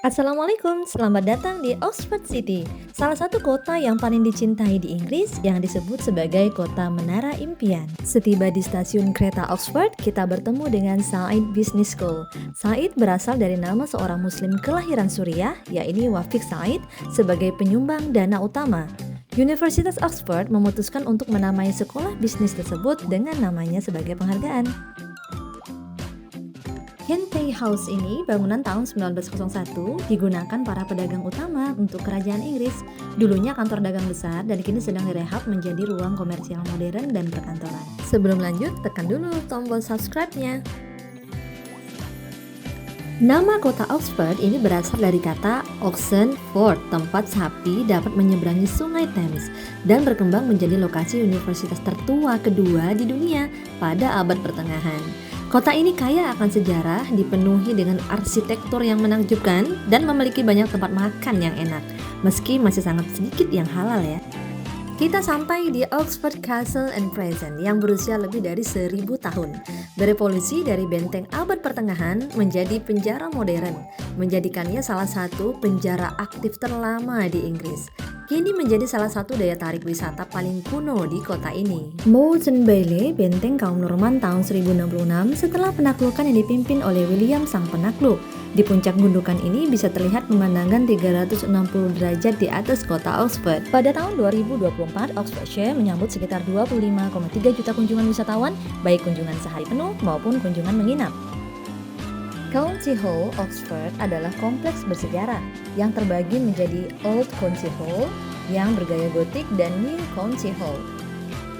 Assalamualaikum, selamat datang di Oxford City, salah satu kota yang paling dicintai di Inggris yang disebut sebagai kota menara impian. Setiba di stasiun kereta Oxford, kita bertemu dengan Said Business School. Said berasal dari nama seorang muslim kelahiran Suriah, yaitu Wafik Said, sebagai penyumbang dana utama. Universitas Oxford memutuskan untuk menamai sekolah bisnis tersebut dengan namanya sebagai penghargaan. Henty House ini bangunan tahun 1901 digunakan para pedagang utama untuk kerajaan Inggris. Dulunya kantor dagang besar dan kini sedang direhab menjadi ruang komersial modern dan perkantoran. Sebelum lanjut, tekan dulu tombol subscribe-nya. Nama kota Oxford ini berasal dari kata Oxen Ford, tempat sapi dapat menyeberangi sungai Thames, dan berkembang menjadi lokasi universitas tertua kedua di dunia pada abad pertengahan. Kota ini kaya akan sejarah, dipenuhi dengan arsitektur yang menakjubkan dan memiliki banyak tempat makan yang enak, meski masih sangat sedikit yang halal ya. Kita sampai di Oxford Castle and Prison yang berusia lebih dari 1000 tahun. Berevolusi dari benteng abad pertengahan menjadi penjara modern, menjadikannya salah satu penjara aktif terlama di Inggris. Kini menjadi salah satu daya tarik wisata paling kuno di kota ini. Moulton Bailey, benteng kaum Norman tahun 1066 setelah penaklukan yang dipimpin oleh William sang penakluk. Di puncak gundukan ini bisa terlihat pemandangan 360 derajat di atas kota Oxford. Pada tahun 2024, Oxfordshire menyambut sekitar 25,3 juta kunjungan wisatawan, baik kunjungan sehari penuh maupun kunjungan menginap. County Hall, Oxford adalah kompleks bersejarah yang terbagi menjadi Old County Hall yang bergaya gotik dan New County Hall.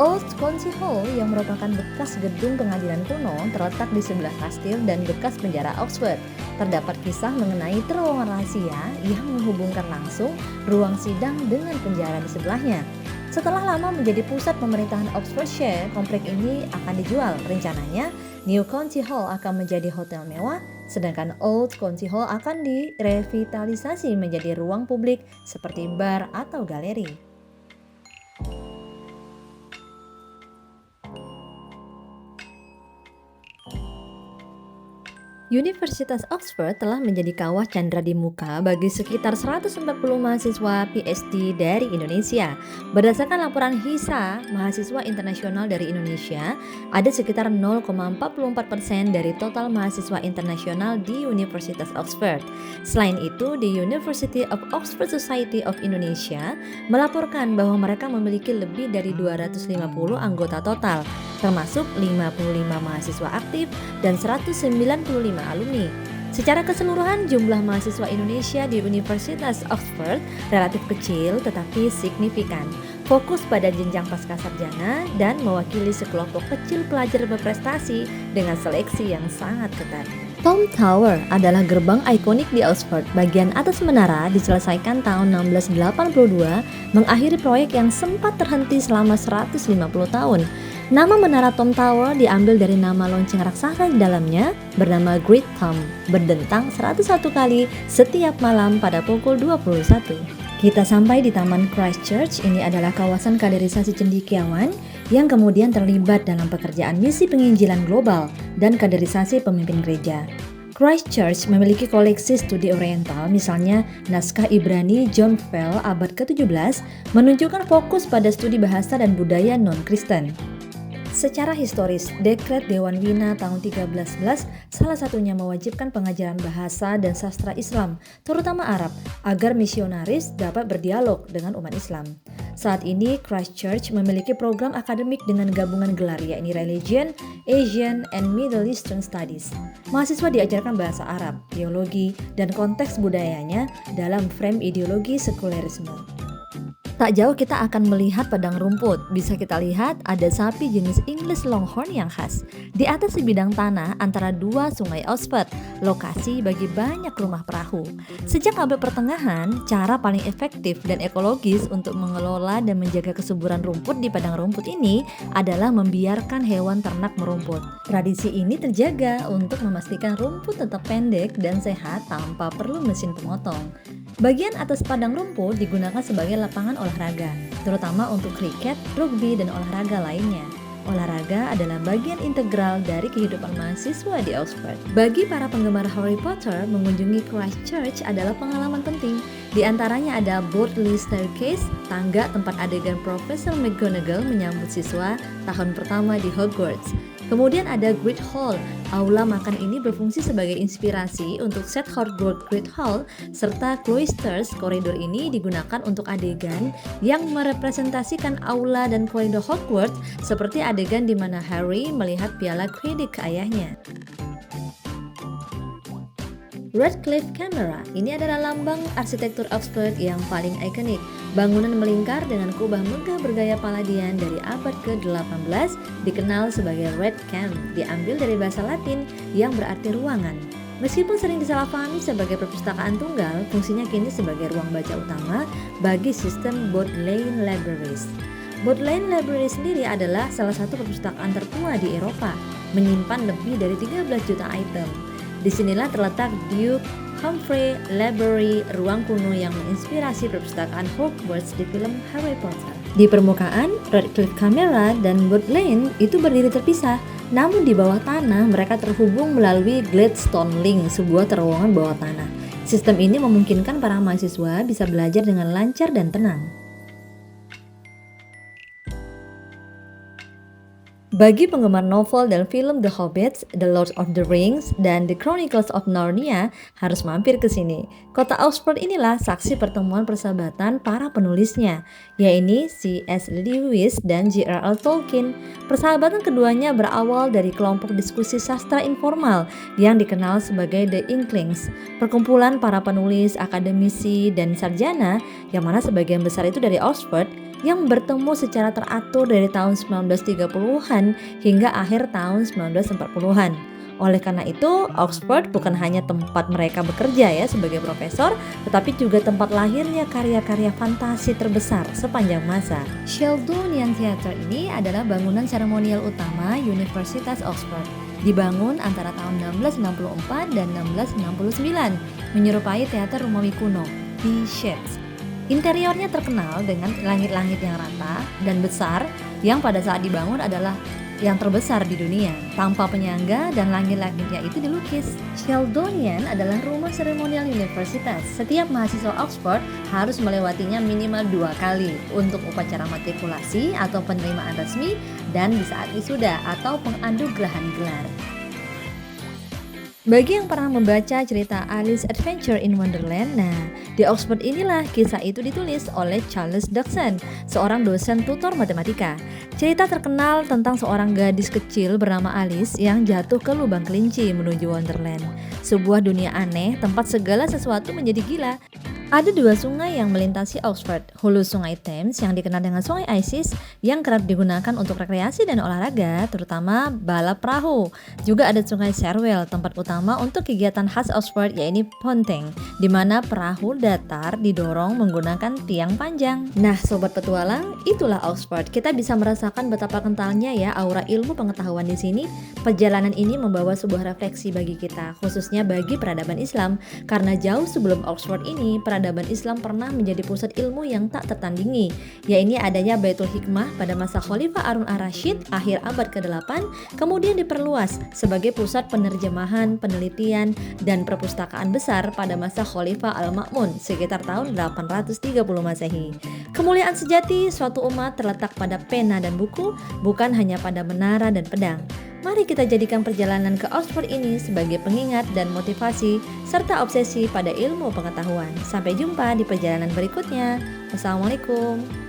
Old County Hall yang merupakan bekas gedung pengadilan kuno terletak di sebelah kastil dan bekas penjara Oxford. Terdapat kisah mengenai terowongan rahasia yang menghubungkan langsung ruang sidang dengan penjara di sebelahnya. Setelah lama menjadi pusat pemerintahan Oxfordshire, komplek ini akan dijual. Rencananya, New County Hall akan menjadi hotel mewah, sedangkan Old County Hall akan direvitalisasi menjadi ruang publik seperti bar atau galeri. Universitas Oxford telah menjadi kawah candra di muka bagi sekitar 140 mahasiswa PhD dari Indonesia. Berdasarkan laporan HISA, mahasiswa internasional dari Indonesia, ada sekitar 0,44% dari total mahasiswa internasional di Universitas Oxford. Selain itu, di University of Oxford Society of Indonesia melaporkan bahwa mereka memiliki lebih dari 250 anggota total, termasuk 55 mahasiswa aktif dan 195 alumni. Secara keseluruhan, jumlah mahasiswa Indonesia di Universitas Oxford relatif kecil tetapi signifikan. Fokus pada jenjang pascasarjana dan mewakili sekelompok kecil pelajar berprestasi dengan seleksi yang sangat ketat. Tom Tower adalah gerbang ikonik di Oxford. Bagian atas menara diselesaikan tahun 1682, mengakhiri proyek yang sempat terhenti selama 150 tahun. Nama menara Tom Tower diambil dari nama lonceng raksasa di dalamnya bernama Great Tom, berdentang 101 kali setiap malam pada pukul 21. Kita sampai di Taman Christchurch. Ini adalah kawasan kaderisasi cendekiawan yang kemudian terlibat dalam pekerjaan misi penginjilan global dan kaderisasi pemimpin gereja. Christchurch memiliki koleksi studi oriental, misalnya naskah Ibrani John Fell abad ke-17 menunjukkan fokus pada studi bahasa dan budaya non-Kristen. Secara historis, dekret Dewan Wina tahun 1311 salah satunya mewajibkan pengajaran bahasa dan sastra Islam, terutama Arab, agar misionaris dapat berdialog dengan umat Islam. Saat ini, Christchurch memiliki program akademik dengan gabungan gelar, yakni Religion, Asian, and Middle Eastern Studies. Mahasiswa diajarkan bahasa Arab, teologi, dan konteks budayanya dalam frame ideologi sekulerisme. Tak jauh kita akan melihat padang rumput. Bisa kita lihat ada sapi jenis English Longhorn yang khas. Di atas sebidang tanah antara dua sungai Oxford, lokasi bagi banyak rumah perahu. Sejak abad pertengahan, cara paling efektif dan ekologis untuk mengelola dan menjaga kesuburan rumput di padang rumput ini adalah membiarkan hewan ternak merumput. Tradisi ini terjaga untuk memastikan rumput tetap pendek dan sehat tanpa perlu mesin pemotong. Bagian atas padang rumput digunakan sebagai lapangan olahraga, terutama untuk kriket, rugby, dan olahraga lainnya. Olahraga adalah bagian integral dari kehidupan mahasiswa di Oxford. Bagi para penggemar Harry Potter, mengunjungi Christ Church adalah pengalaman penting. Di antaranya ada Bodley Staircase, tangga tempat adegan Profesor McGonagall menyambut siswa tahun pertama di Hogwarts. Kemudian ada Great Hall. Aula makan ini berfungsi sebagai inspirasi untuk set Hogwarts Great Hall, serta Cloisters. Koridor ini digunakan untuk adegan yang merepresentasikan aula dan koridor Hogwarts, seperti adegan di mana Harry melihat piala Quidditch ke ayahnya. Radcliffe Camera ini adalah lambang arsitektur Oxford yang paling ikonik. Bangunan melingkar dengan kubah megah bergaya Palladian dari abad ke-18 dikenal sebagai Red Cam, diambil dari bahasa Latin yang berarti ruangan. Meskipun sering disalahpahami sebagai perpustakaan tunggal, fungsinya kini sebagai ruang baca utama bagi sistem Bodleian Libraries. Bodleian Library sendiri adalah salah satu perpustakaan tertua di Eropa, menyimpan lebih dari 13 juta item. Disinilah terletak Duke Humphrey Library, ruang kuno yang menginspirasi perpustakaan Hogwarts di film Harry Potter. Di permukaan, Radcliffe Camera dan Bodleian itu berdiri terpisah, namun di bawah tanah mereka terhubung melalui Gladstone Link, sebuah terowongan bawah tanah. Sistem ini memungkinkan para mahasiswa bisa belajar dengan lancar dan tenang. Bagi penggemar novel dan film The Hobbit, The Lord of the Rings, dan The Chronicles of Narnia harus mampir ke sini. Kota Oxford inilah saksi pertemuan persahabatan para penulisnya, yaitu C.S. Lewis dan J.R.R. Tolkien. Persahabatan keduanya berawal dari kelompok diskusi sastra informal yang dikenal sebagai The Inklings, perkumpulan para penulis, akademisi, dan sarjana yang mana sebagian besar itu dari Oxford, yang bertemu secara teratur dari tahun 1930-an hingga akhir tahun 1940-an. Oleh karena itu, Oxford bukan hanya tempat mereka bekerja ya sebagai profesor, tetapi juga tempat lahirnya karya-karya fantasi terbesar sepanjang masa. Sheldonian Theatre ini adalah bangunan seremonial utama Universitas Oxford. Dibangun antara tahun 1664 dan 1669, menyerupai teater Romawi kuno, V-shapes. Interiornya terkenal dengan langit-langit yang rata dan besar yang pada saat dibangun adalah yang terbesar di dunia. Tanpa penyangga dan langit-langitnya itu dilukis. Sheldonian adalah rumah seremonial universitas. Setiap mahasiswa Oxford harus melewatinya minimal 2 kali untuk upacara matrikulasi atau penerimaan resmi dan di saat wisuda atau penganugerahan gelar. Bagi yang pernah membaca cerita Alice Adventure in Wonderland, nah di Oxford inilah kisah itu ditulis oleh Charles Dodgson, seorang dosen tutor matematika. Cerita terkenal tentang seorang gadis kecil bernama Alice yang jatuh ke lubang kelinci menuju Wonderland, sebuah dunia aneh tempat segala sesuatu menjadi gila. Ada 2 sungai yang melintasi Oxford, hulu sungai Thames yang dikenal dengan sungai Isis yang kerap digunakan untuk rekreasi dan olahraga, terutama balap perahu. Juga ada sungai Cherwell, tempat utama untuk kegiatan khas Oxford yaitu ponteng, di mana perahu datar didorong menggunakan tiang panjang. Nah sobat petualang, itulah Oxford. Kita bisa merasakan betapa kentalnya ya aura ilmu pengetahuan di sini. Perjalanan ini membawa sebuah refleksi bagi kita, khususnya bagi peradaban Islam, karena jauh sebelum Oxford ini, peradaban Islam pernah menjadi pusat ilmu yang tak tertandingi, yaitu adanya Baitul Hikmah pada masa Khalifah Harun ar-Rasyid akhir abad ke-8, kemudian diperluas sebagai pusat penerjemahan, penelitian, dan perpustakaan besar pada masa Khalifah Al-Ma'mun sekitar tahun 830 Masehi. Kemuliaan sejati suatu umat terletak pada pena dan buku, bukan hanya pada menara dan pedang. Mari kita jadikan perjalanan ke Oxford ini sebagai pengingat dan motivasi serta obsesi pada ilmu pengetahuan. Sampai jumpa di perjalanan berikutnya. Wassalamualaikum.